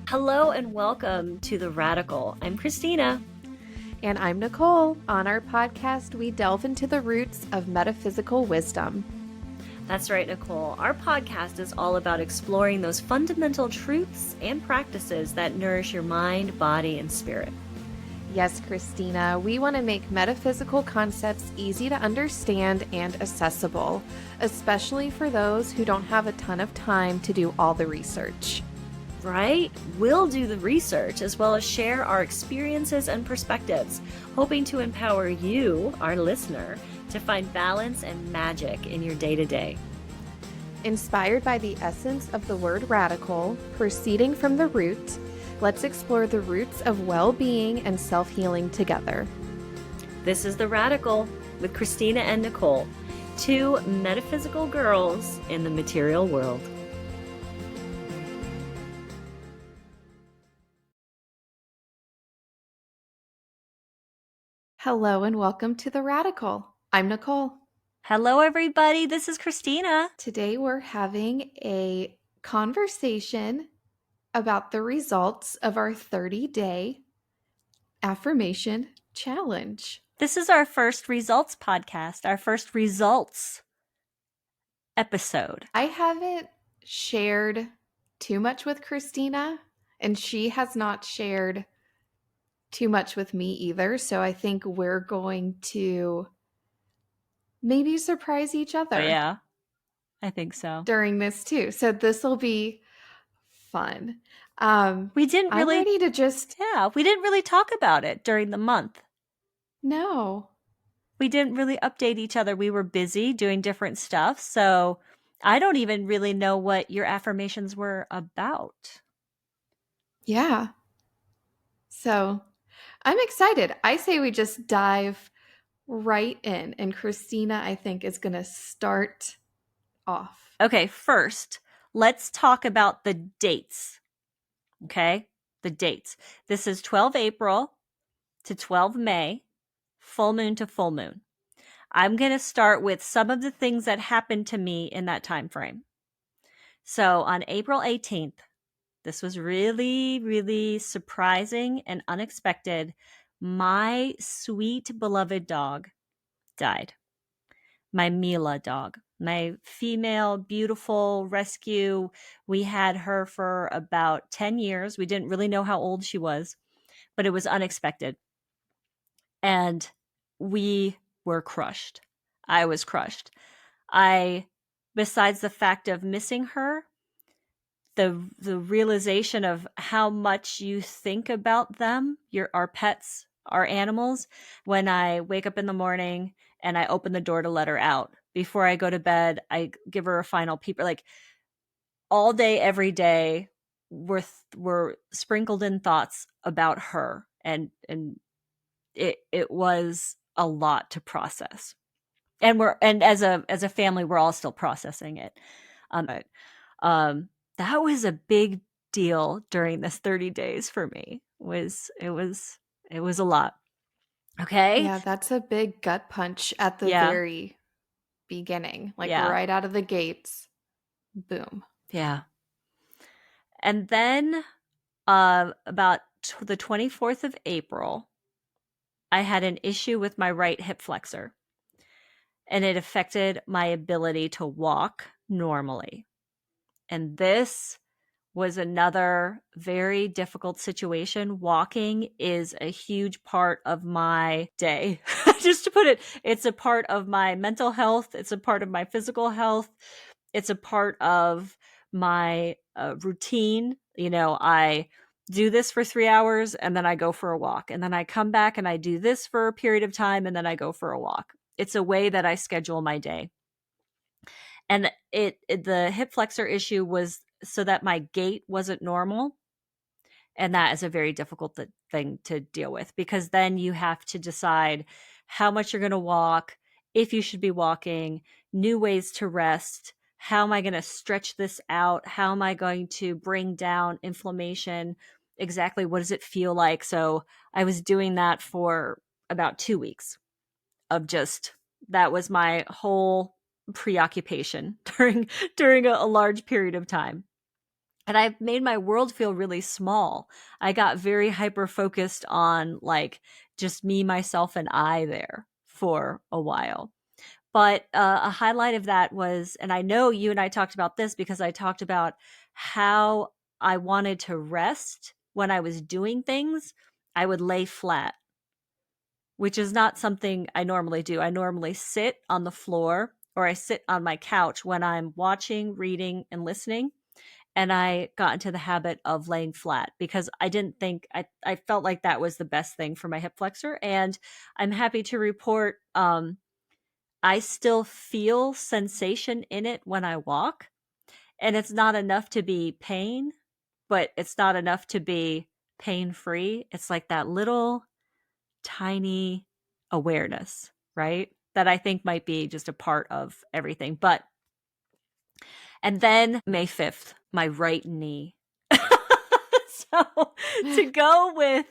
Hello and welcome to The Radical. I'm Christina. And I'm Nicole. On our podcast, we delve into the roots of metaphysical wisdom. That's right, Nicole. Our podcast is all about exploring those fundamental truths and practices that nourish your mind, body, and spirit. Yes, Christina, we want to make metaphysical concepts easy to understand and accessible, especially for those who don't have a ton of time to do all the research. Right? We'll do the research as well as share our experiences and perspectives, hoping to empower you, our listener, to find balance and magic in your day-to-day. Inspired by the essence of the word radical, proceeding from the root, let's explore the roots of well-being and self-healing together. This is The Radical with Christina and Nicole, two metaphysical girls in the material world. Hello and welcome to The Radical. I'm Nicole. Hello, everybody. This is Christina. Today we're having a conversation about the results of our 30-day affirmation challenge. This is our first results podcast, our first results episode. I haven't shared too much with Christina, and she has not shared too much with me either. So I think we're going to maybe surprise each other. Oh, yeah, I think so. During this too. So this will be fun. We didn't really, I'm ready to just... Yeah, we didn't really talk about it during the month. No. We didn't really update each other. We were busy doing different stuff. So I don't even really know what your affirmations were about. Yeah. So I'm excited. I say we just dive right in. And Christina, I think, is going to start off. Okay, first, let's talk about the dates. Okay, the dates. This is 12 April to 12 May, full moon to full moon. I'm going to start with some of the things that happened to me in that time frame. So on April 18th, this was really, really surprising and unexpected. My sweet, beloved dog died. My Mila dog, my female, beautiful rescue. We had her for about 10 years. We didn't really know how old she was, but it was unexpected. And we were crushed. I was crushed. Besides the fact of missing her, the realization of how much you think about them, our pets, our animals, when I wake up in the morning and I open the door to let her out. Before I go to bed, I give her a final peep. Like all day, every day, we're sprinkled in thoughts about her, and it was a lot to process. And as a family, we're all still processing it. That was a big deal during this 30 days for me. It was a lot. Okay. Yeah, that's a big gut punch at the very beginning. Like right out of the gates. Boom. Yeah. And then about the 24th of April, I had an issue with my right hip flexor. And it affected my ability to walk normally. And this was another very difficult situation. Walking is a huge part of my day. Just to put it, it's a part of my mental health. It's a part of my physical health. It's a part of my routine. You know, I do this for 3 hours and then I go for a walk. And then I come back and I do this for a period of time and then I go for a walk. It's a way that I schedule my day. And the hip flexor issue was so that my gait wasn't normal. And that is a very difficult thing to deal with, because then you have to decide how much you're going to walk, if you should be walking, new ways to rest. How am I going to stretch this out? How am I going to bring down inflammation? Exactly what does it feel like? So I was doing that for about 2 weeks of that was my whole preoccupation during a large period of time. and I made my world feel really small. I got very hyper focused on like just me, myself, and I there for a while. But a highlight of that was, and I know you and I talked about this because I talked about how I wanted to rest when I was doing things. I would lay flat, which is not something I normally do. I normally sit on the floor or I sit on my couch when I'm watching, reading, and listening. And I got into the habit of laying flat because I didn't think I felt like that was the best thing for my hip flexor. And I'm happy to report I still feel sensation in it when I walk. And it's not enough to be pain, but it's not enough to be pain free. It's like that little tiny awareness, right? That I think might be just a part of everything. But, and then May 5th, my right knee. So to go with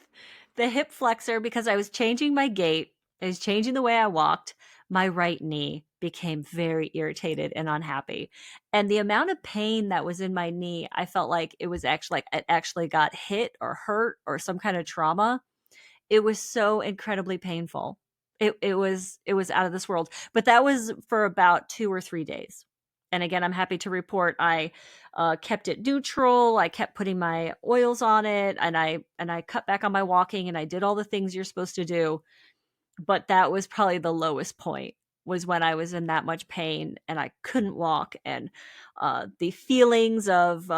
the hip flexor, because I was changing my gait, I was changing the way I walked, my right knee became very irritated and unhappy. And the amount of pain that was in my knee, I felt like it was actually like it actually got hit or hurt or some kind of trauma. It was so incredibly painful. It was out of this world. But that was for about 2 or 3 days. And again, I'm happy to report I kept it neutral. I kept putting my oils on it, and I cut back on my walking, and I did all the things you're supposed to do. But that was probably the lowest point, was when I was in that much pain and I couldn't walk, and the feelings of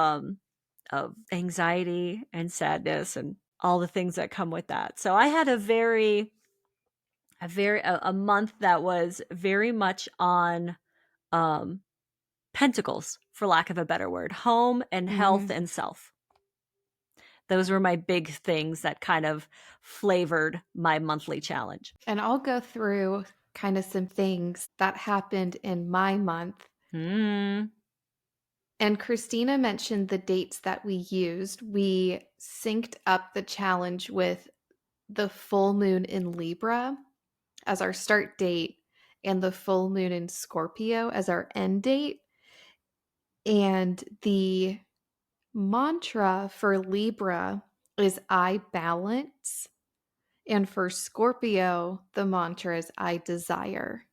anxiety and sadness and all the things that come with that. So I had a month that was very much on um pentacles, for lack of a better word, home and health Mm. and self. Those were my big things that kind of flavored my monthly challenge. And I'll go through kind of some things that happened in my month. Mm, And Christina mentioned the dates that we used. We synced up the challenge with the full moon in Libra as our start date and the full moon in Scorpio as our end date. And the mantra for Libra is I balance. And for Scorpio, the mantra is I desire.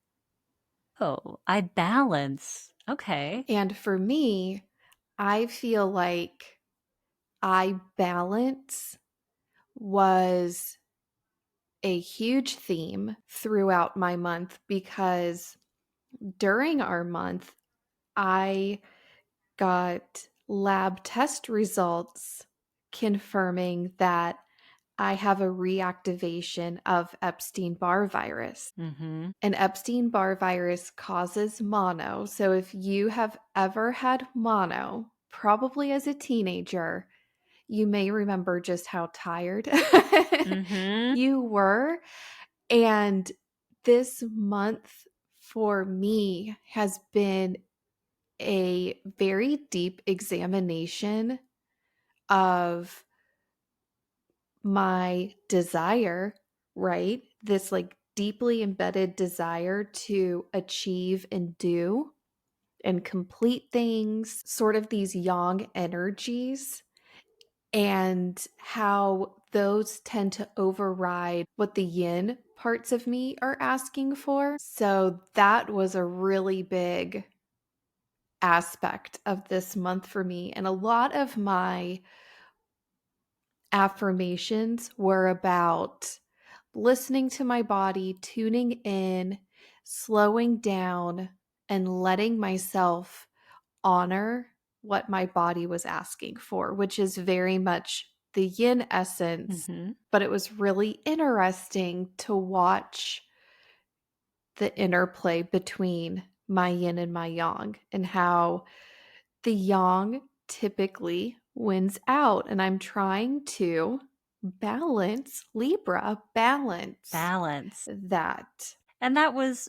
oh, I balance. Okay. And for me, I feel like I balance was a huge theme throughout my month because during our month, I got lab test results confirming that I have a reactivation of Epstein Barr virus. Mm-hmm. And Epstein Barr virus causes mono. So if you have ever had mono, probably as a teenager, you may remember just how tired Mm-hmm. you were. And this month for me has been a very deep examination of my desire, right? This like deeply embedded desire to achieve and do and complete things, sort of these yang energies, and how those tend to override what the yin parts of me are asking for. So that was a really big aspect of this month for me. And a lot of my affirmations were about listening to my body, tuning in, slowing down, and letting myself honor what my body was asking for, which is very much the yin essence. Mm-hmm. But it was really interesting to watch the interplay between my yin and my yang and how the yang typically wins out. And I'm trying to balance Libra, balance Balance. that. And that was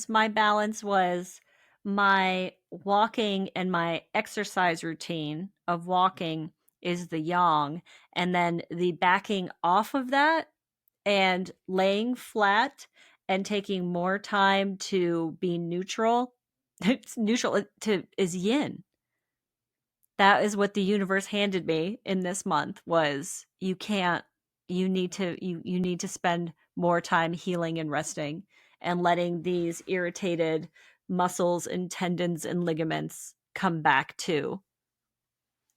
my balance, was my walking, and my exercise routine of walking is the yang, and then the backing off of that and laying flat and taking more time to be neutral. It's neutral to is yin. That is what the universe handed me in this month was you need to spend more time healing and resting and letting these irritated muscles and tendons and ligaments come back to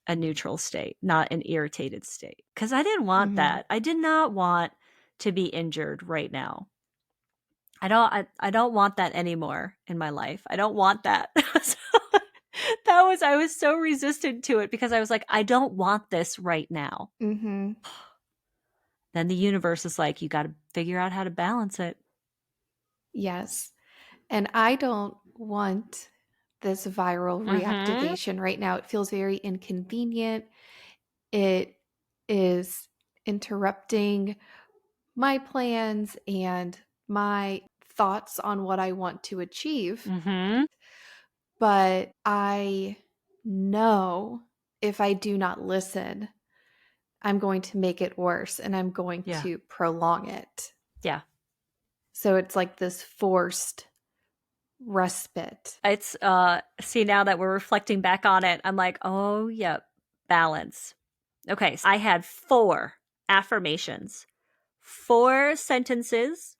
a neutral state, not an irritated state. Because I didn't want Mm-hmm. that. I did not want to be injured right now. I don't want that anymore in my life. I don't want that. So, that was I was so resistant to it because I was like, I don't want this right now. Mm-hmm. Then the universe is like, you got to figure out how to balance it. Yes. And I don't want this viral Mhm. reactivation right now. It feels very inconvenient. It is interrupting my plans and my thoughts on what I want to achieve. Mhm. But I know if I do not listen, I'm going to make it worse and I'm going Yeah. to prolong it. Yeah. So it's like this forced respite. It's see, now that we're reflecting back on it, I'm like, "Oh, yep, balance." Okay, so I had 4 affirmations. 4 sentences.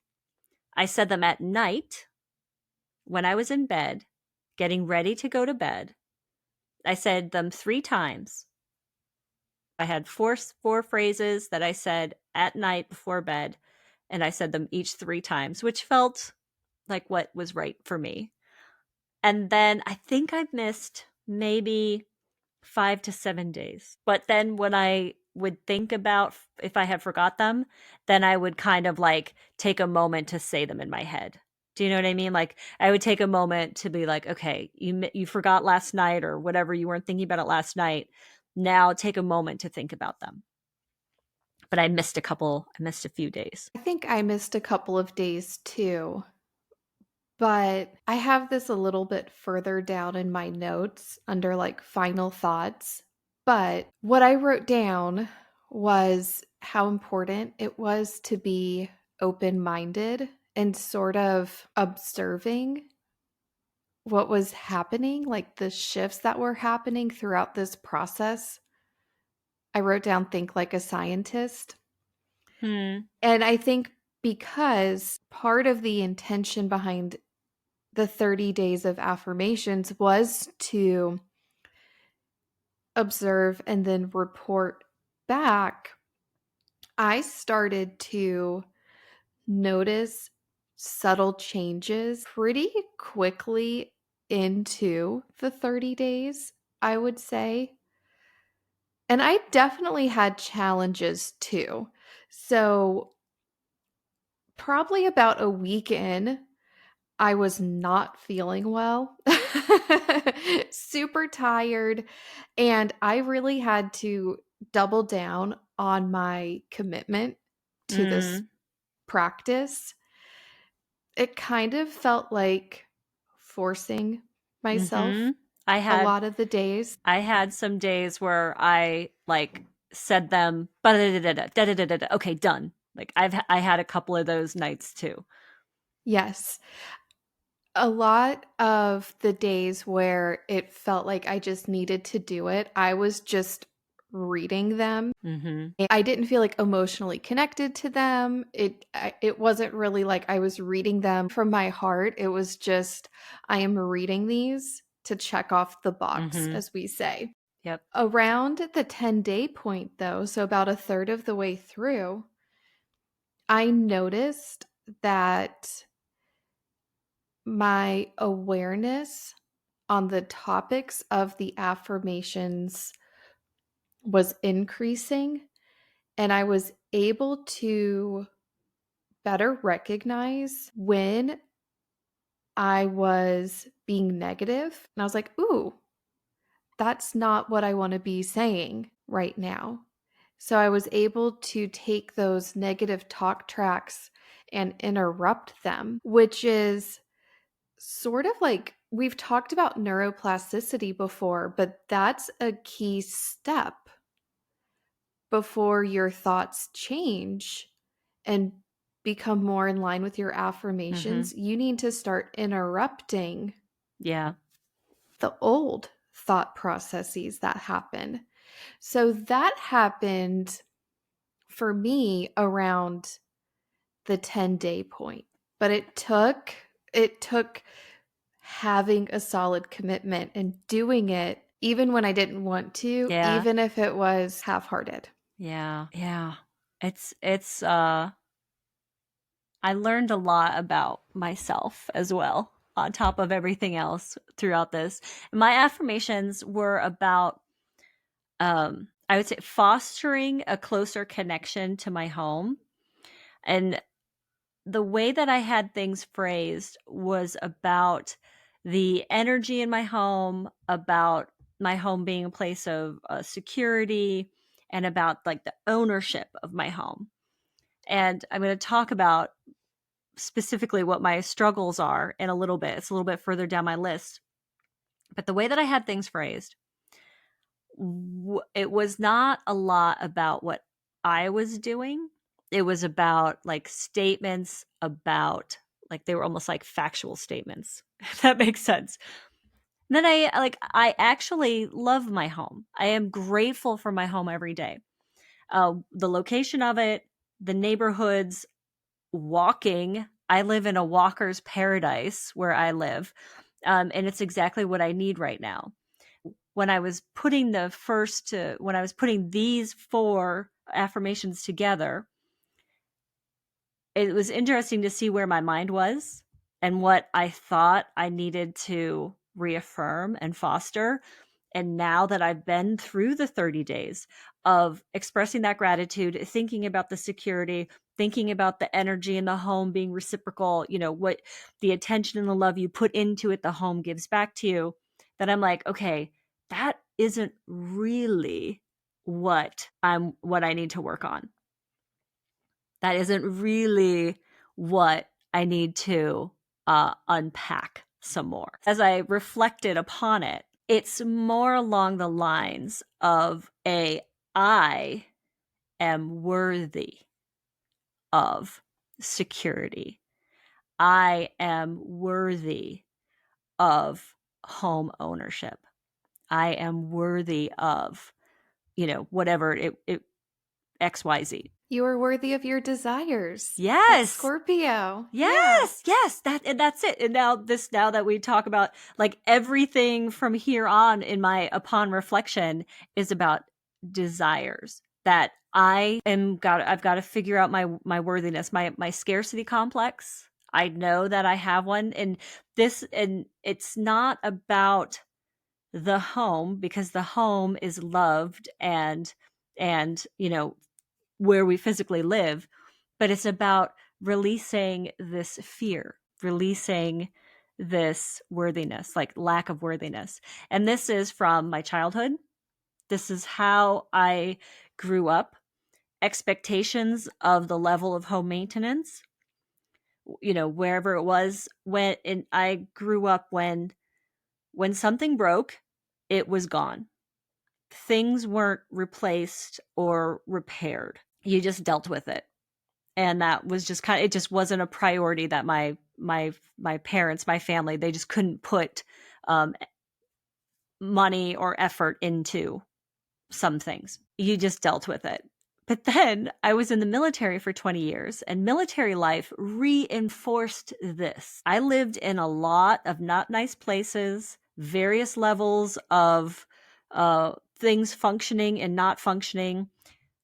I said them at night when I was in bed, getting ready to go to bed. I said them 3 times. I had four phrases that I said at night before bed, and I said them each 3 times, which felt like what was right for me. And then I think I missed maybe 5 to 7 days. But then when I would think about if I had forgot them, then I would kind of like take a moment to say them in my head. Do you know what I mean? Like I would take a moment to be like, okay, you forgot last night or whatever, you weren't thinking about it last night. Now take a moment to think about them. But I missed a few days. I think I missed a couple of days too, but I have this a little bit further down in my notes under like final thoughts. But what I wrote down was how important it was to be open minded and sort of observing what was happening, like the shifts that were happening throughout this process. I wrote down think like a scientist. Hmm. And I think because part of the intention behind the 30 days of affirmations was to observe and then report back, I started to notice subtle changes pretty quickly into the 30 days, I would say. And I definitely had challenges too. So, probably about a week in, I was not feeling well, super tired, and I really had to double down on my commitment to this Mm. practice. It kind of felt like forcing myself Mhm. I a had lot of the days. I had some days where I like said them, da-da-da-da-da, okay, done. Like I had a couple of those nights too. Yes. A lot of the days where it felt like I just needed to do it, I was just reading them. Mhm. I didn't feel like emotionally connected to them. It wasn't really like I was reading them from my heart. It was just I am reading these to check off the box, Mhm. as we say. Yep. Around the 10-day point though, so about a third of the way through, I noticed that my awareness on the topics of the affirmations was increasing, and I was able to better recognize when I was being negative. And I was like, ooh, that's not what I want to be saying right now. So I was able to take those negative talk tracks and interrupt them, which is sort of like we've talked about neuroplasticity before, but that's a key step before your thoughts change and become more in line with your Mhm. affirmations. You need to start interrupting Yeah. the old thought processes that happen. So that happened for me around the 10-day point. But it took having a solid commitment and doing it even when I didn't want to, Yeah. even if it was half-hearted. Yeah. Yeah. It's I learned a lot about myself as well on top of everything else throughout this. My affirmations were about I would say fostering a closer connection to my home. And the way that I had things phrased was about the energy in my home, about my home being a place of security, and about like the ownership of my home. And I'm going to talk about specifically what my struggles are in a little bit. It's a little bit further down my list. But the way that I had things phrased, it was not a lot about what I was doing. It was about like statements about like they were almost like factual statements. If that makes sense. And then I actually love my home. I am grateful for my home every day. The location of it, the neighborhoods, walking. I live in a walker's paradise where I live. And it's exactly what I need right now. When I was putting when I was putting these four affirmations together, it was interesting to see where my mind was and what I thought I needed to reaffirm and foster. And now that I've been through the 30 days of expressing that gratitude, thinking about the security, thinking about the energy in the home being reciprocal, what the attention and the love you put into it, the home gives back to you, that I'm like, okay, that isn't really what I need to work on. That isn't really what I need to unpack some more. As I reflected upon it, it's more along the lines of I am worthy of security. I am worthy of home ownership. I am worthy of, whatever it XYZ. You are worthy of your desires. That's Yes. Scorpio. Yeah. Yes, yes, that's it. And now that we talk about like everything from here on in my upon reflection is about desires that I've got to figure out my worthiness, my scarcity complex. I know that I have one, and it's not about the home, because the home is loved and where we physically live, but it's about releasing this fear, releasing this worthiness, like lack of worthiness. And this is from my childhood. This is how I grew up. Expectations of the level of home maintenance, wherever it was. I grew up when something broke, it was gone. Things weren't replaced or repaired. You just dealt with it. And that was just it just wasn't a priority that my parents, my family, they just couldn't put um, money or effort into some things. You just dealt with it. But then I was in the military for 20 years, and military life reinforced this. I lived in a lot of not nice places, various levels of things functioning and not functioning,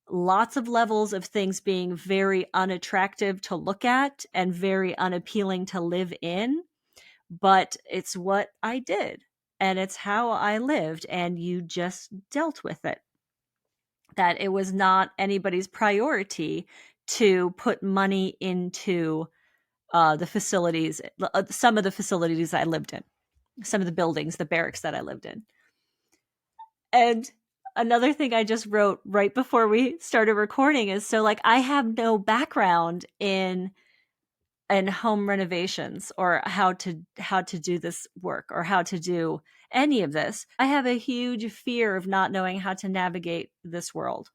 lots of levels of things being very unattractive to look at and very unappealing to live in. But it's what I did, and it's how I lived, and you just dealt with it. That it was not anybody's priority to put money into the facilities, some of the facilities I lived in, some of the buildings, the barracks that I lived in. And another thing I just wrote right before we started recording is, so like I have no background in home renovations or how to do this work or how to do any of this. I have a huge fear of not knowing how to navigate this world,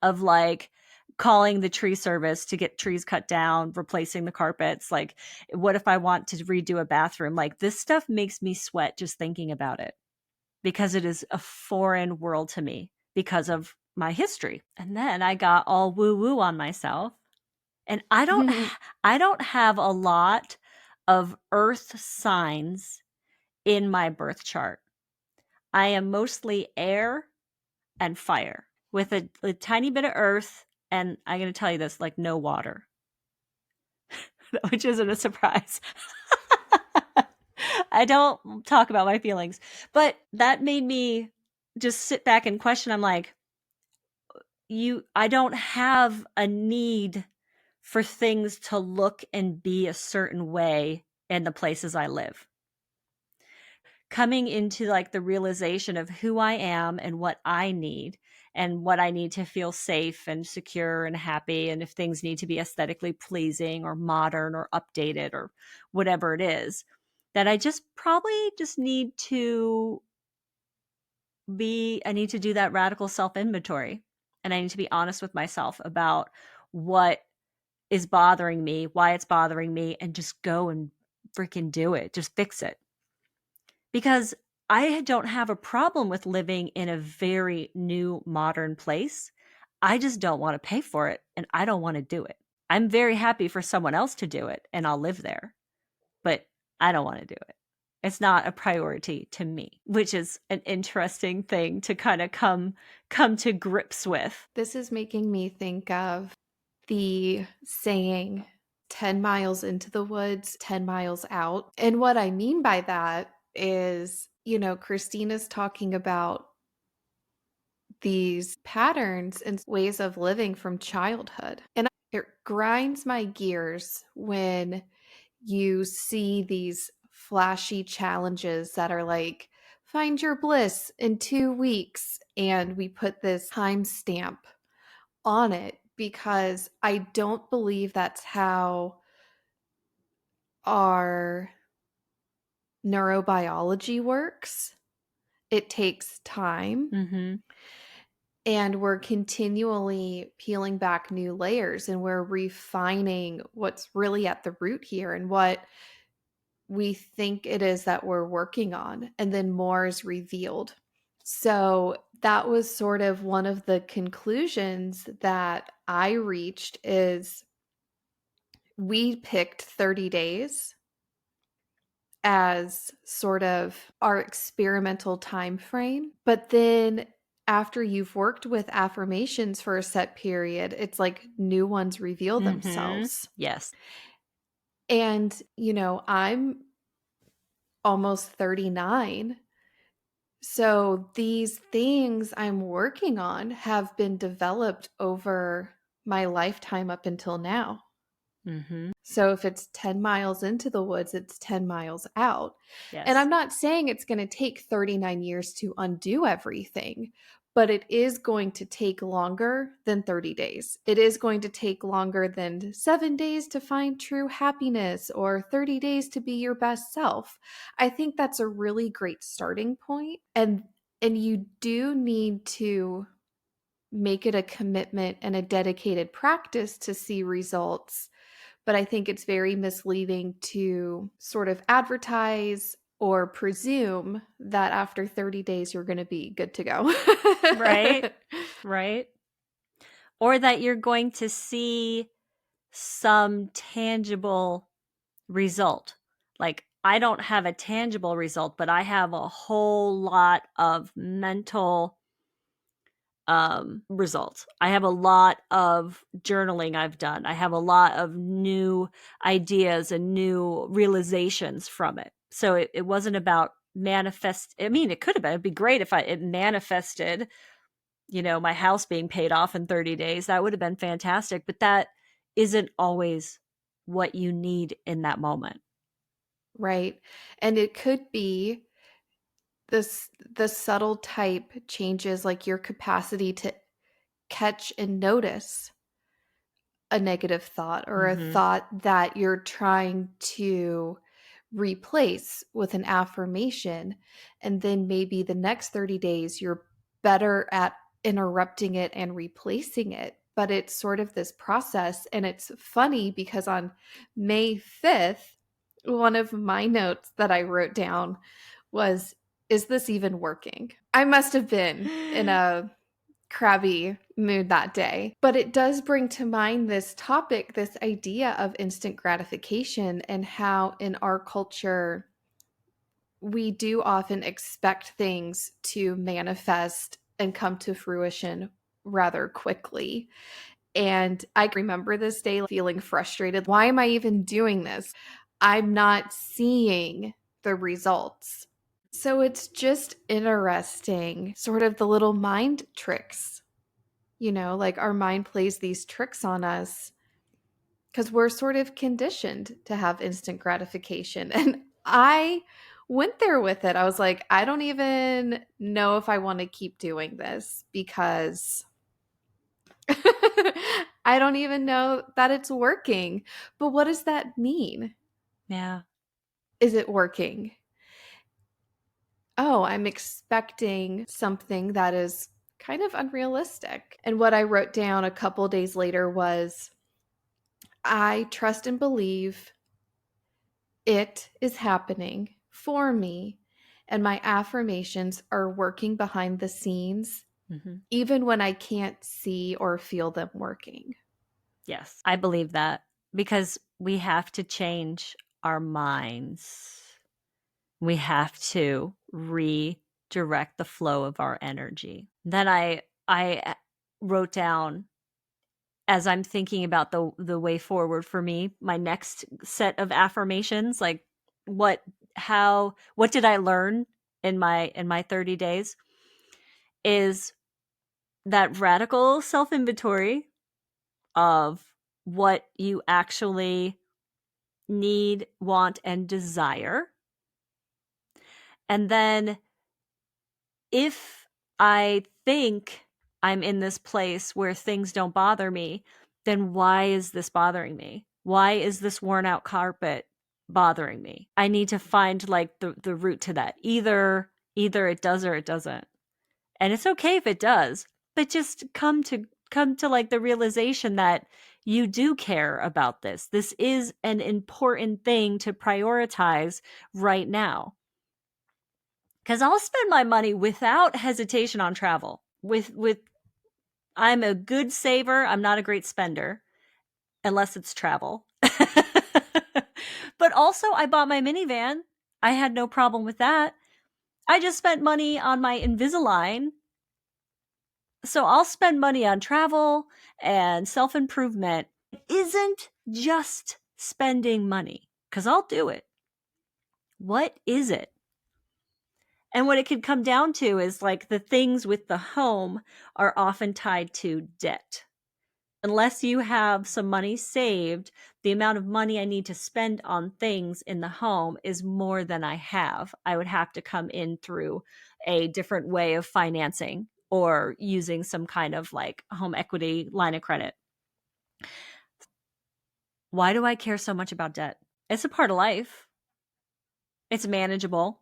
of like calling the tree service to get trees cut down, replacing the carpets. Like, what if I want to redo a bathroom? Like, this stuff makes me sweat just thinking about it. because it is a foreign world to me because of my history. And then I got all woo woo on myself. And I don't have a lot of earth signs in my birth chart. I am mostly air and fire with a tiny bit of earth, and I'm going to tell you this, like no water, which isn't a surprise. I don't talk about my feelings, but that made me just sit back and question. I'm like, I don't have a need for things to look and be a certain way in the places I live. Coming into like the realization of who I am and what I need and what I need to feel safe and secure and happy, and if things need to be aesthetically pleasing or modern or updated or whatever it is, that I just probably just need to I need to do that radical self inventory, and I need to be honest with myself about what is bothering me, why it's bothering me, and just go and freaking do it. Just fix it. Because I don't have a problem with living in a very new, modern place. I just don't want to pay for it, and I don't want to do it. I'm very happy for someone else to do it, and I'll live there, but I don't want to do it. It's not a priority to me, which is an interesting thing to kind of come to grips with. This is making me think of the saying 10 miles into the woods, 10 miles out. And what I mean by that is, Christina's talking about these patterns and ways of living from childhood. And it grinds my gears when you see these flashy challenges that are like, find your bliss in 2 weeks. And we put this timestamp on it because I don't believe that's how our neurobiology works. It takes time. Mm-hmm. And we're continually peeling back new layers and we're refining what's really at the root here and what we think it is that we're working on. And then more is revealed. So that was sort of one of the conclusions that I reached is we picked 30 days as sort of our experimental time frame. But then after you've worked with affirmations for a set period, it's like new ones reveal themselves. Yes. And, I'm almost 39. So these things I'm working on have been developed over my lifetime up until now. Mm-hmm. So if it's 10 miles into the woods, it's 10 miles out. And Yes. I'm not saying it's going to take 39 years to undo everything, but it is going to take longer than 30 days. It is going to take longer than 7 days to find true happiness or 30 days to be your best self. I think that's a really great starting point. And you do need to make it a commitment and a dedicated practice to see results, but I think it's very misleading to sort of advertise or presume that after 30 days you're going to be good to go. Right. Right. Or that you're going to see some tangible result. Like, I don't have a tangible result, but I have a whole lot of mental results. I have a lot of journaling I've done. I have a lot of new ideas and new realizations from it. So it wasn't about manifest. I mean, it could have been. It'd be great if it manifested, my house being paid off in 30 days. That would have been fantastic. But that isn't always what you need in that moment. Right. And it could be the subtle type changes, like your capacity to catch and notice a negative thought or a Mm-hmm. thought that you're trying to replace with an affirmation. And then maybe the next 30 days, you're better at interrupting it and replacing it. But it's sort of this process. And it's funny because on May 5th, one of my notes that I wrote down was is this even working? I must have been in a crabby mood that day. But it does bring to mind this topic, this idea of instant gratification, and how in our culture, we do often expect things to manifest and come to fruition rather quickly. And I remember this day feeling frustrated. Why am I even doing this? I'm not seeing the results. So it's just interesting, sort of the little mind tricks, like our mind plays these tricks on us because we're sort of conditioned to have instant gratification. And I went there with it. I was like, I don't even know if I want to keep doing this because I don't even know that it's working. But what does that mean? Yeah. Is it working? Oh, I'm expecting something that is kind of unrealistic. And what I wrote down a couple days later was I trust and believe it is happening for me, and my affirmations are working behind the scenes, Mm-hmm. even when I can't see or feel them working. Yes, I believe that because we have to change our minds. We have to redirect the flow of our energy. Then I wrote down, as I'm thinking about the way forward for me, my next set of affirmations, like what what did I learn in my 30 days, is that radical self-inventory of what you actually need, want, and desire. And then if I think I'm in this place where things don't bother me, then why is this bothering me? Why is this worn out carpet bothering me? I need to find like the root to that. Either it does or it doesn't. And it's okay if it does, but just come to like the realization that you do care about this. This is an important thing to prioritize right now. Cuz I'll spend my money without hesitation on travel. With I'm a good saver, I'm not a great spender unless it's travel. But also I bought my minivan. I had no problem with that. I just spent money on my Invisalign. So I'll spend money on travel and self improvement. It isn't just spending money, because I'll do it. What is it? And what it could come down to is like the things with the home are often tied to debt. Unless you have some money saved, the amount of money I need to spend on things in the home is more than I have. I would have to come in through a different way of financing or using some kind of like home equity line of credit. Why do I care so much about debt? It's a part of life. It's manageable.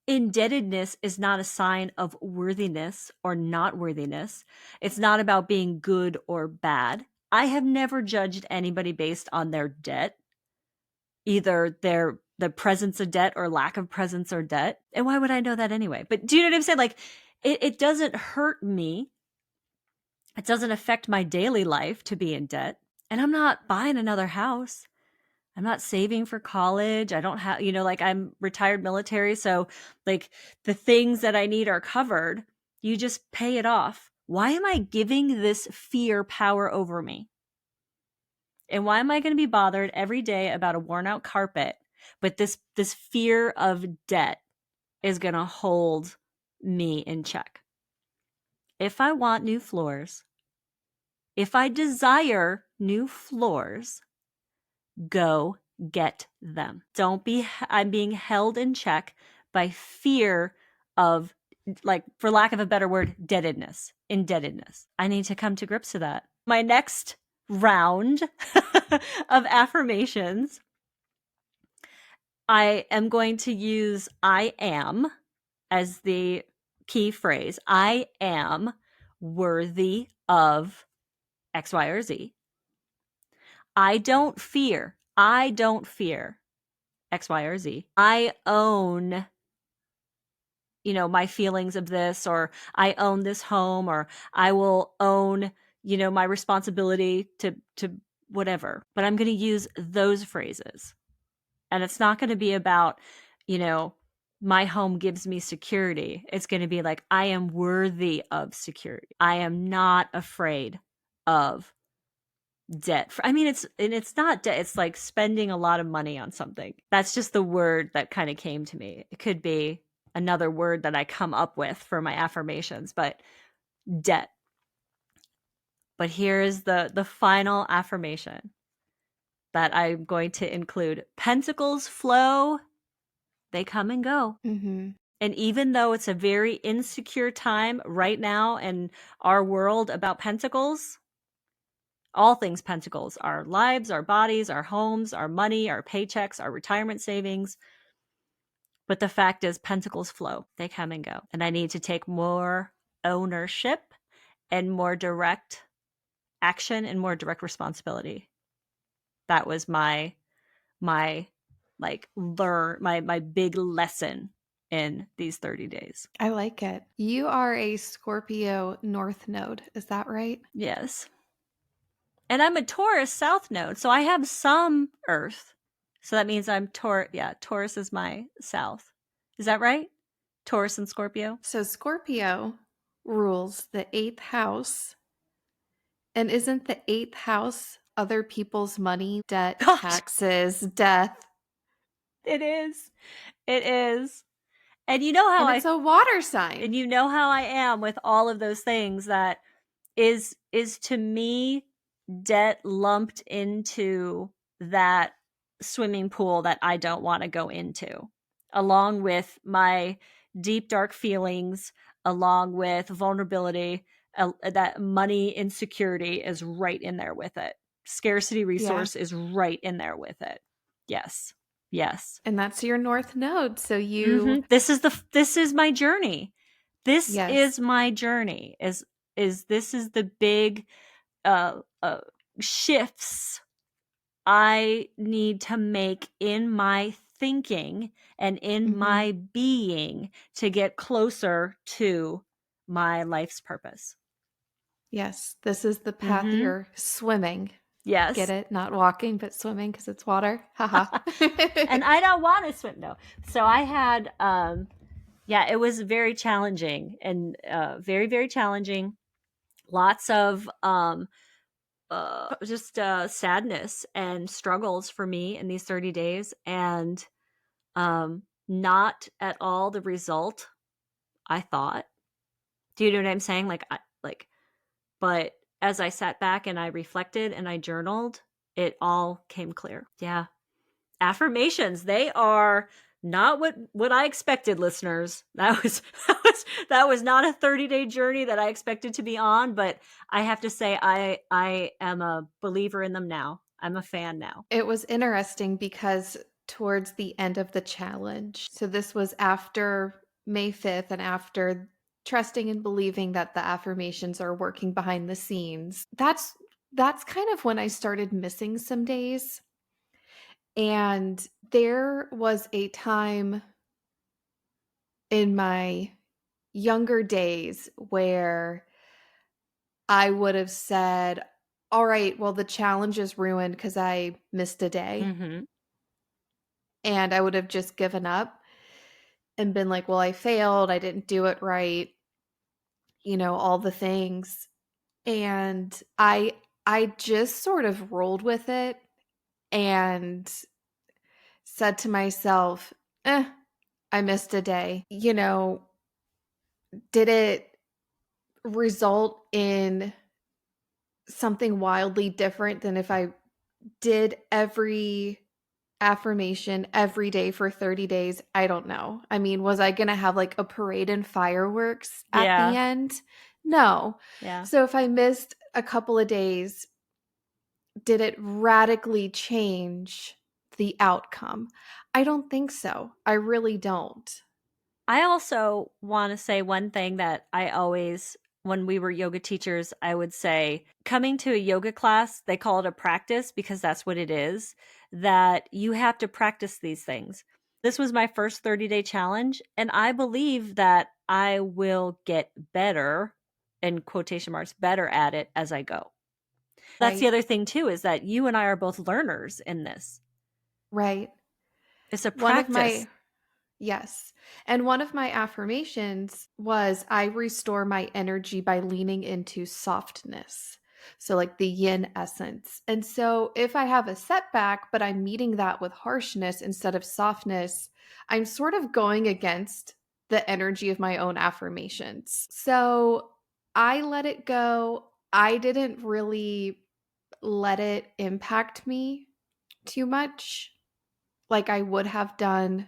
Indebtedness is not a sign of worthiness or not worthiness. It's not about being good or bad. I have never judged anybody based on their debt, either the presence of debt or lack of presence or debt. And why would I know that anyway? But do you know what I'm saying? Like it doesn't hurt me. It doesn't affect my daily life to be in debt. And I'm not buying another house. I'm not saving for college. I don't have, like I'm retired military. So, like, the things that I need are covered. You just pay it off. Why am I giving this fear power over me? And why am I going to be bothered every day about a worn out carpet? But this fear of debt is going to hold me in check. If I want new floors, if I desire new floors, go get them. Don't be, I'm being held in check by fear of, like, for lack of a better word, indebtedness. I need to come to grips to that. My next round of affirmations, I am going to use I am as the key phrase. I am worthy of X, Y, or Z. I don't fear X, Y, or Z. I own my feelings of this, or I own this home, or I will own, my responsibility to whatever. But I'm going to use those phrases. And it's not going to be about, you know, my home gives me security. It's going to be like, I am worthy of security. I am not afraid of debt. I mean, it's not debt. It's like spending a lot of money on something. That's just the word that kind of came to me. It could be another word that I come up with for my affirmations, but debt. But here is the final affirmation that I'm going to include. Pentacles flow, they come and go. Mm-hmm. And even though it's a very insecure time right now in our world about pentacles, all things pentacles, our lives, our bodies, our homes, our money, our paychecks, our retirement savings. But the fact is, pentacles flow, they come and go. And I need to take more ownership and more direct action and more direct responsibility. That was my my big lesson in these 30 days. I like it. You are a Scorpio North Node. Is that right? Yes. And I'm a Taurus South Node, so I have some Earth. So that means I'm Taurus. Yeah, Taurus is my South. Is that right? Taurus and Scorpio? So Scorpio rules the eighth house. And isn't the eighth house other people's money, debt, Gosh, taxes, death? it is. It is. And you know how And it's a water and sign. you know how I am with all of those things, that is to me debt lumped into that swimming pool that I don't want to go into, along with my deep, dark feelings, along with vulnerability. That money insecurity is right in there with it. Scarcity Yeah. resource is right in there with it. Yes. Yes. And that's your North Node. So you, This is my journey. This yes. is my journey. Is this is the big uh, uh shifts I need to make in my thinking and in Mm-hmm. my being to get closer to my life's purpose. Yes. This is the path Mhm. you're swimming. Get Yes. it? Not walking, but swimming because it's water. Haha. And I don't want to swim, no. So I had yeah, it was very challenging, and very, very challenging. Lots of just sadness and struggles for me in these 30 days, and not at all the result I thought. Do you know what I'm saying? But as I sat back and I reflected and I journaled, it all came clear. Yeah. Affirmations, they are not what I expected, listeners. That was not a 30-day journey that I expected to be on, but I have to say I am a believer in them now. I'm a fan now. It was interesting because towards the end of the challenge, so this was after May 5th and after trusting and believing that the affirmations are working behind the scenes. That's kind of when I started missing some days. And there was a time in my younger days where I would have said, all right, well, the challenge is ruined because I missed a day. Mhm. And I would have just given up and been like, well, I failed. I didn't do it right. All the things. And I just sort of rolled with it and said to myself, I missed a day. Did it result in something wildly different than if I did every affirmation every day for 30 days? I don't know. I mean, was I going to have like a parade and fireworks at the Yeah. end? No. Yeah. So if I missed a couple of days, did it radically change the outcome? I don't think so. I really don't. I also want to say one thing that I always, when we were yoga teachers, I would say, coming to a yoga class, they call it a practice because that's what it is, that you have to practice these things. This was my first 30-day challenge, and I believe that I will get better, in quotation marks, better at it as I go. That's the Right. other thing too, is that you and I are both learners in this. Right. It's a One of practice. my Yes. And one of my affirmations was I restore my energy by leaning into softness. So, like the yin essence. And so, if I have a setback, but I'm meeting that with harshness instead of softness, I'm sort of going against the energy of my own affirmations. So, I let it go. I didn't really let it impact me too much like I would have done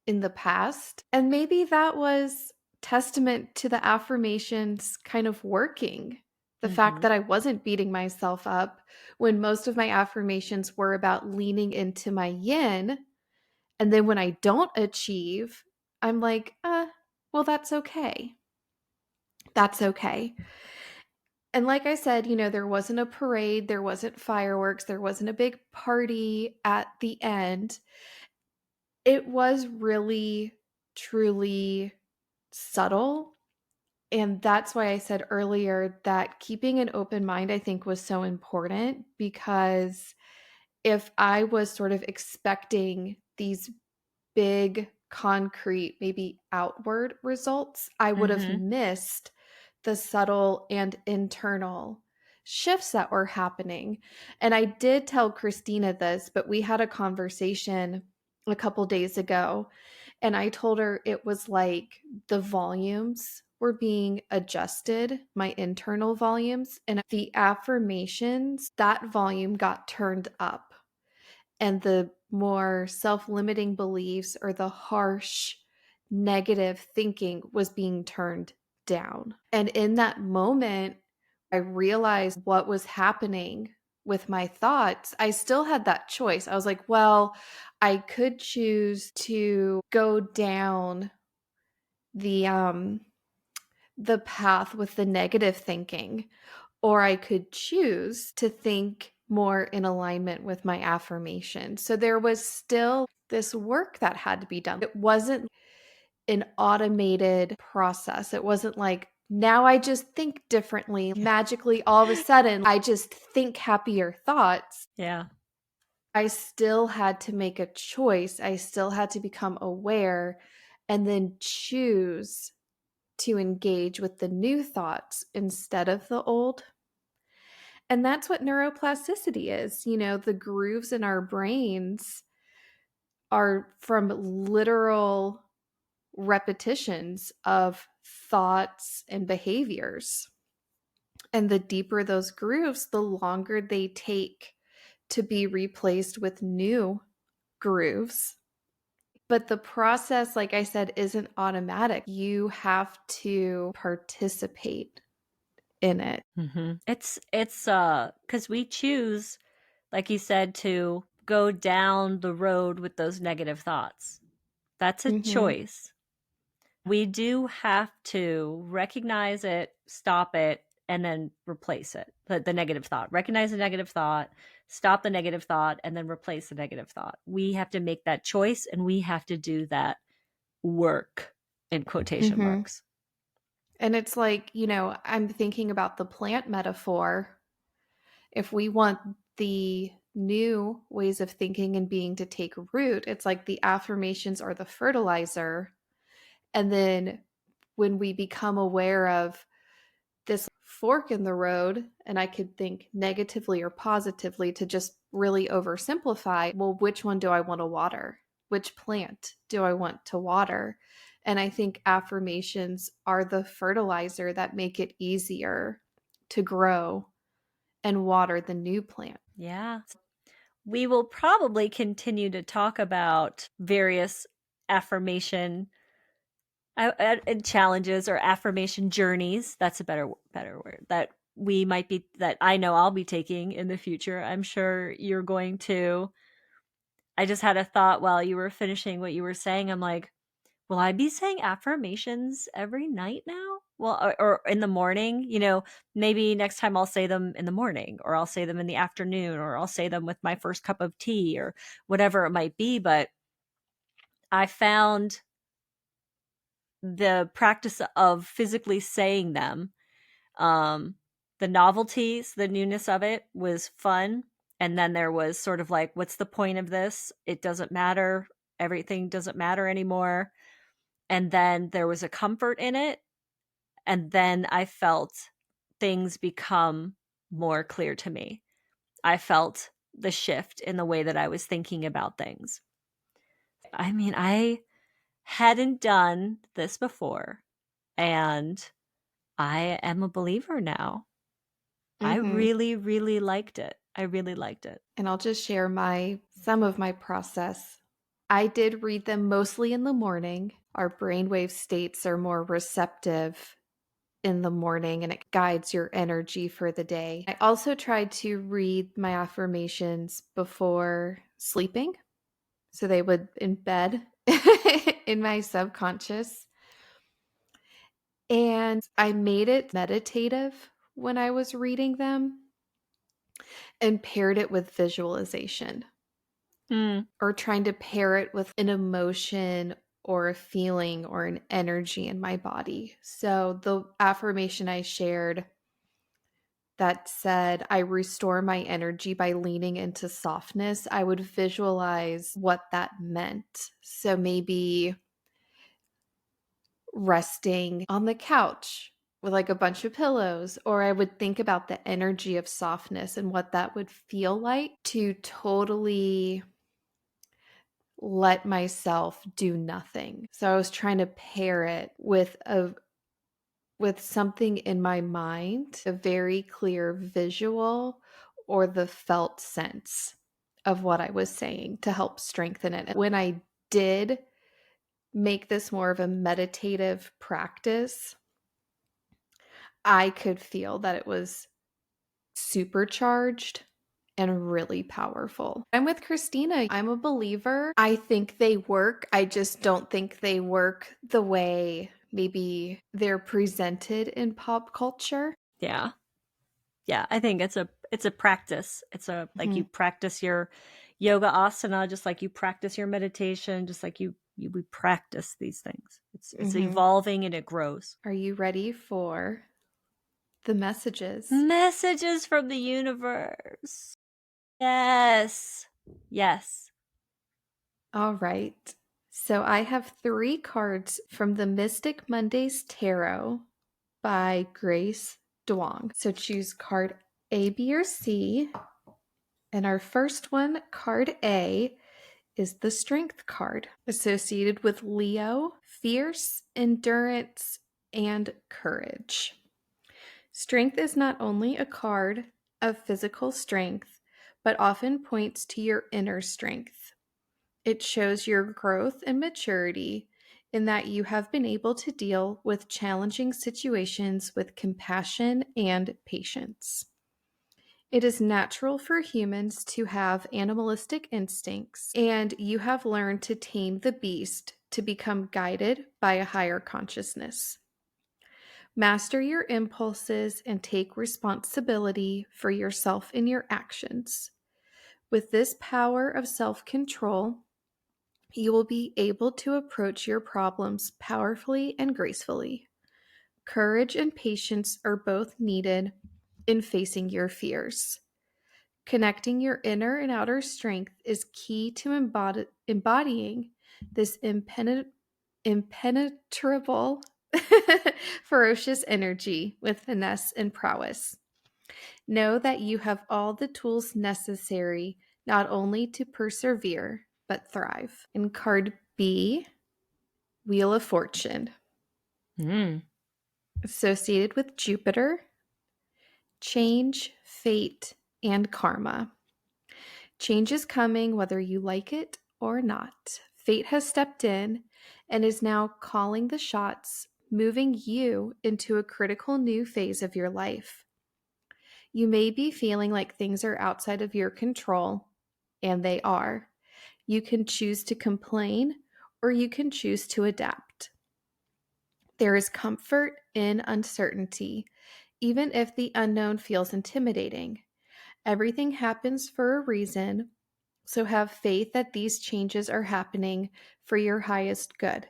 in the past. And maybe that was testament to the affirmations kind of working. The fact Mhm. that I wasn't beating myself up when most of my affirmations were about leaning into my yin. And then when I don't achieve, I'm like, well, that's okay. That's okay. And like I said, there wasn't a parade, there wasn't fireworks, there wasn't a big party at the end. It was really, truly subtle. And that's why I said earlier that keeping an open mind, I think, was so important because if I was sort of expecting these big, concrete, maybe outward results, I would have Mhm. missed the subtle and internal shifts that were happening. And I did tell Christina this, but we had a conversation a couple days ago, and I told her it was like the volumes were being adjusted, my internal volumes, and the affirmations, that volume got turned up and the more self limiting beliefs or the harsh negative thinking was being turned down. And in that moment, I realized what was happening with my thoughts. I still had that choice. I was like, well, I could choose to go down the the path with the negative thinking, or I could choose to think more in alignment with my affirmation. So there was still this work that had to be done. It wasn't an automated process. It wasn't like, now I just think differently. Yeah. Magically, all of a sudden, I just think happier thoughts. Yeah. I still had to make a choice. I still had to become aware and then choose to engage with the new thoughts instead of the old. And that's what neuroplasticity is. The grooves in our brains are from literal repetitions of thoughts and behaviors. And the deeper those grooves, the longer they take to be replaced with new grooves. But the process, like I said, isn't automatic. You have to participate in it. Mhm. It's cuz we choose, like you said, to go down the road with those negative thoughts. That's a Mm-hmm. choice. We do have to recognize it, stop it, and then replace it. The negative thought. Recognize the negative thought, stop the negative thought, and then replace the negative thought. We have to make that choice and we have to do that work in quotation Mm-hmm. marks. And it's like, I'm thinking about the plant metaphor. If we want the new ways of thinking and being to take root, it's like the affirmations are the fertilizer. And then when we become aware of this fork in the road, and I could think negatively or positively to just really oversimplify, well, which one do I want to water? Which plant do I want to water? And I think affirmations are the fertilizer that make it easier to grow and water the new plant. Yeah. We will probably continue to talk about various affirmation challenges or affirmation journeys. That's a better word that we might be that I know I'll be taking in the future. I'm sure you're going to. I just had a thought while you were finishing what you were saying. I'm like, will I be saying affirmations every night now? Well, or in the morning, maybe next time I'll say them in the morning, or I'll say them in the afternoon, or I'll say them with my first cup of tea, or whatever it might be. But I found the practice of physically saying them, um, the novelties, the newness of it was fun. And then there was sort of like, what's the point of this? It doesn't matter. Everything doesn't matter anymore. And then there was a comfort in it. And then I felt things become more clear to me. I felt the shift in the way that I was thinking about things. I mean, I hadn't done this before, and I am a believer now. I Mm-hmm. really, really liked it. I really liked it. And I'll just share some of my process. I did read them mostly in the morning. Our brainwave states are more receptive in the morning and it guides your energy for the day. I also tried to read my affirmations before sleeping, so they would embed in my subconscious. And I made it meditative when I was reading them and paired it with visualization, Mm, or trying to pair it with an emotion or a feeling or an energy in my body. So the affirmation I shared that said, I restore my energy by leaning into softness, I would visualize what that meant. So maybe resting on the couch with like a bunch of pillows, or I would think about the energy of softness and what that would feel like to totally let myself do nothing. So I was trying to pair it with something in my mind, a very clear visual or the felt sense of what I was saying to help strengthen it. When I did make this more of a meditative practice, I could feel that it was supercharged and really powerful. I'm with Christina. I'm a believer. I think they work. I just don't think they work the way maybe they're presented in pop culture. yeah. Yeah, I think it's a practice. It's a like you Mhm. practice your yoga asana just like you practice your meditation, just like you we practice these things. It's Mhm. evolving and it grows. Are you ready for the messages? Messages from the universe. Yes. Yes. All right. So I have 3 cards from the Mystic Mondays Tarot by Grace Duong. So choose card A, B, or C. And our first one, card A, is the Strength card, associated with Leo, fierce, endurance, and courage. Strength is not only a card of physical strength, but often points to your inner strength. It shows your growth and maturity in that you have been able to deal with challenging situations with compassion and patience. It is natural for humans to have animalistic instincts, and you have learned to tame the beast to become guided by a higher consciousness. Master your impulses and take responsibility for yourself and your actions. With this power of self control, you will be able to approach your problems powerfully and gracefully. Courage and patience are both needed in facing your fears. Connecting your inner and outer strength is key to embodying this impenetrable, ferocious energy with finesse and prowess. Know that you have all the tools necessary not only to persevere, but thrive. In card B, Wheel of Fortune, Mm. associated with Jupiter, change, fate, and karma. Change is coming whether you like it or not. Fate has stepped in and is now calling the shots, moving you into a critical new phase of your life. You may be feeling like things are outside of your control, and they are. You can choose to complain or you can choose to adapt. There is comfort in uncertainty, even if the unknown feels intimidating. Everything happens for a reason. So have faith that these changes are happening for your highest good.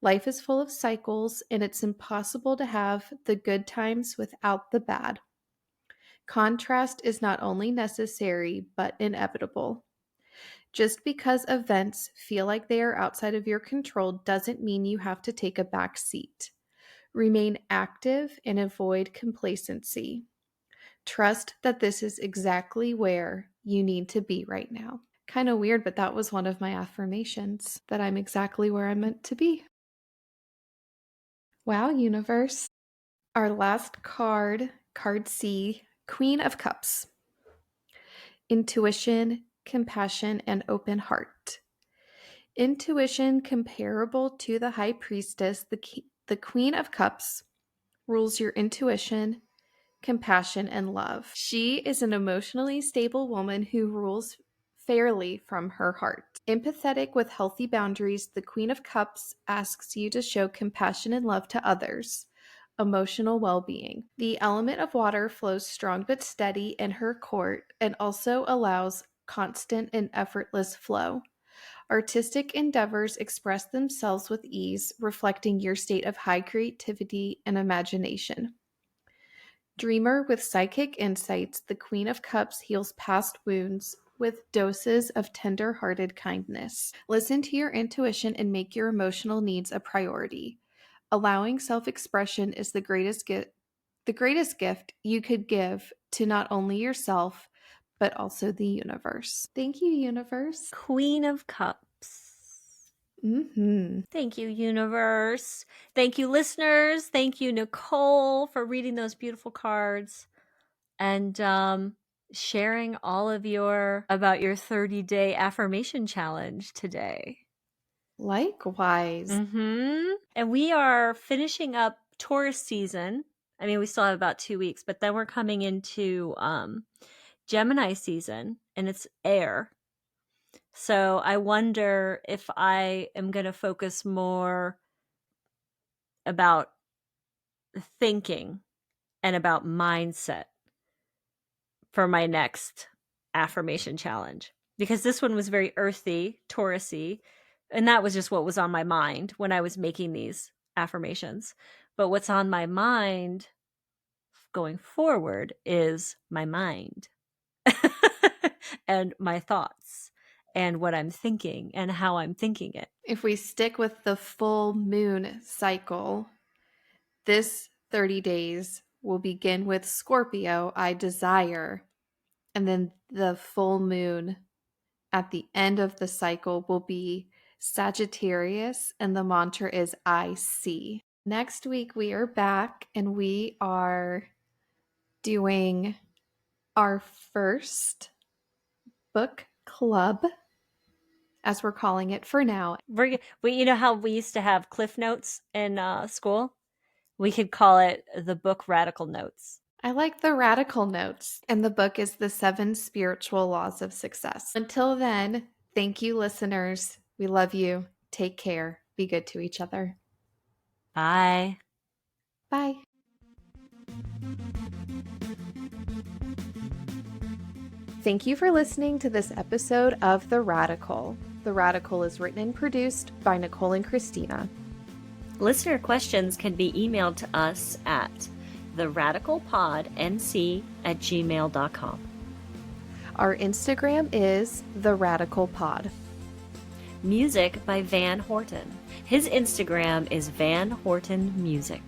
Life is full of cycles, and it's impossible to have the good times without the bad. Contrast is not only necessary, but inevitable. Just because events feel like they are outside of your control doesn't mean you have to take a back seat. Remain active and avoid complacency. Trust that this is exactly where you need to be right now. Kind of weird, but that was one of my affirmations, that I'm exactly where I'm meant to be. Wow, universe. Our last card, card C, Queen of Cups. Intuition, compassion, and open heart. Intuition, comparable to the High Priestess, the Queen of Cups, rules your intuition, compassion, and love. She is an emotionally stable woman who rules fairly from her heart. Empathetic with healthy boundaries, the Queen of Cups asks you to show compassion and love to others. Emotional well being. The element of water flows strong but steady in her court and also allows constant and effortless flow. Artistic endeavors express themselves with ease, reflecting your state of high creativity and imagination. Dreamer with psychic insights, the Queen of Cups heals past wounds with doses of tender-hearted kindness. Listen to your intuition and make your emotional needs a priority. Allowing self-expression is the greatest gift you could give to not only yourself but also the universe. Thank you, universe. Queen of Cups. Thank you, universe. Thank you, listeners. Thank you, Nicole, for reading those beautiful cards and sharing all of about your 30-day affirmation challenge today. Likewise. And we are finishing up Taurus season. I mean, we still have about 2 weeks, but then we're coming into Gemini season, and it's air. So I wonder if I am going to focus more about thinking and about mindset for my next affirmation challenge. Because this one was very earthy, Taurusy, and that was just what was on my mind when I was making these affirmations. But what's on my mind going forward is my mind and my thoughts and what I'm thinking and how I'm thinking it. If we stick with the full moon cycle, this 30 days will begin with Scorpio, I desire, and then the full moon at the end of the cycle will be Sagittarius, and the mantra is I see. Next week, we are back and we are doing our first book club, as we're calling it for now. You know how we used to have cliff notes in school? We could call it the book Radical Notes. I like the radical notes, and the book is The 7 Spiritual Laws of Success. Until then, thank you, listeners. We love you. Take care. Be good to each other. Bye. Bye. Thank you for listening to this episode of The Radical. The Radical is written and produced by Nicole and Christina. Listener questions can be emailed to us at theradicalpodnc@gmail.com. Our Instagram is The Radical Pod. Music by Van Horton. His Instagram is Van Horton Music.